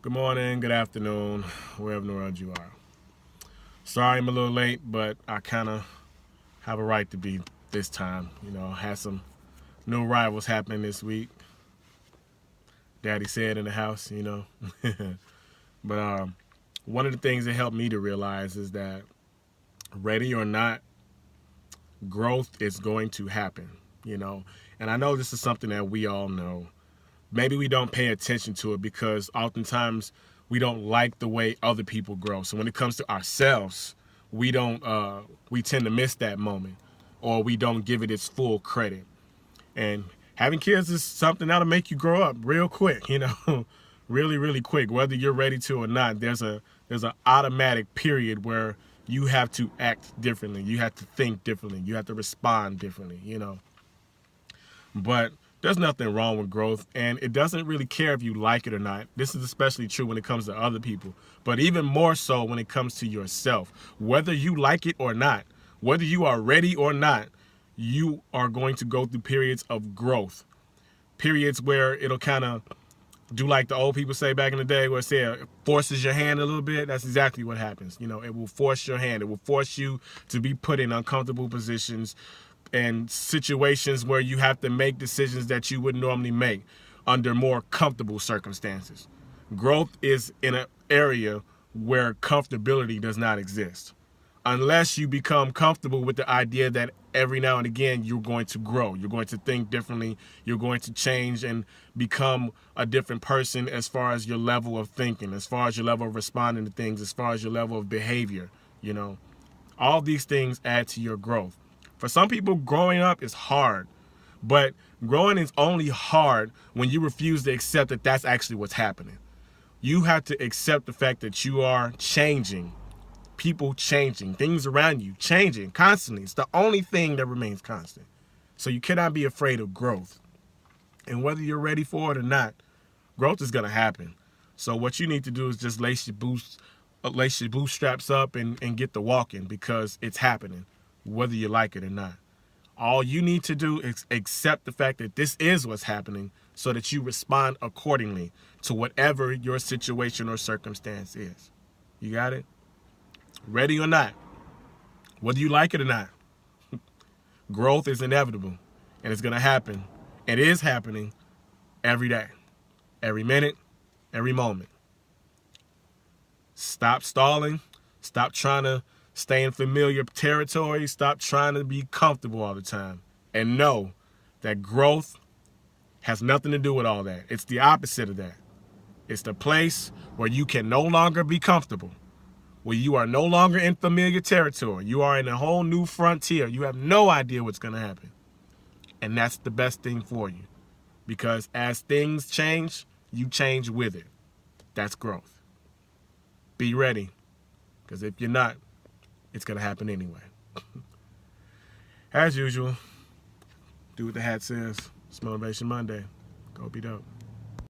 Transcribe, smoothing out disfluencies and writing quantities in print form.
Good morning, good afternoon, wherever in the world you are. Sorry I'm a little late, but I kind of have a right to be this time. Had some new arrivals happening this week. Daddy said in the house. But one of the things that helped me to realize is that ready or not, growth is going to happen. And I know this is something that we all know. Maybe we don't pay attention to it because oftentimes we don't like the way other people grow. So when it comes to ourselves, we tend to miss that moment, or we don't give it its full credit. And having kids is something that'll make you grow up real quick, really, really quick. Whether you're ready to or not, there's an automatic period where you have to act differently. You have to think differently. You have to respond differently. But there's nothing wrong with growth, and it doesn't really care if you like it or not. This is especially true when it comes to other people, but even more so when it comes to yourself. Whether you like it or not, whether you are ready or not, you are going to go through periods of growth. Periods where it'll kind of do like the old people say back in the day, where it forces your hand a little bit. That's exactly what happens. It will force your hand. It will force you to be put in uncomfortable positions and situations where you have to make decisions that you would normally make under more comfortable circumstances. Growth is in an area where comfortability does not exist. Unless you become comfortable with the idea that every now and again you're going to grow, you're going to think differently, you're going to change and become a different person as far as your level of thinking, as far as your level of responding to things, as far as your level of behavior. All these things add to your growth. For some people, growing up is hard, but growing is only hard when you refuse to accept that that's actually what's happening. You have to accept the fact that you are changing, people changing, things around you changing constantly. It's the only thing that remains constant. So you cannot be afraid of growth. And whether you're ready for it or not, growth is going to happen. So what you need to do is just lace your bootstraps up and get the walking, because it's happening, whether you like it or not. All you need to do is accept the fact that this is what's happening so that you respond accordingly to whatever your situation or circumstance is. You got it? Ready or not, whether you like it or not, growth is inevitable, and it's going to happen. It is happening every day, every minute, every moment. Stop stalling. Stop trying to stay in familiar territory. Stop trying to be comfortable all the time. And know that growth has nothing to do with all that. It's the opposite of that. It's the place where you can no longer be comfortable, where you are no longer in familiar territory. You are in a whole new frontier. You have no idea what's going to happen. And that's the best thing for you. Because as things change, you change with it. That's growth. Be ready. Because if you're not, it's going to happen anyway. As usual, do what the hat says. It's Motivation Monday. Go be dope.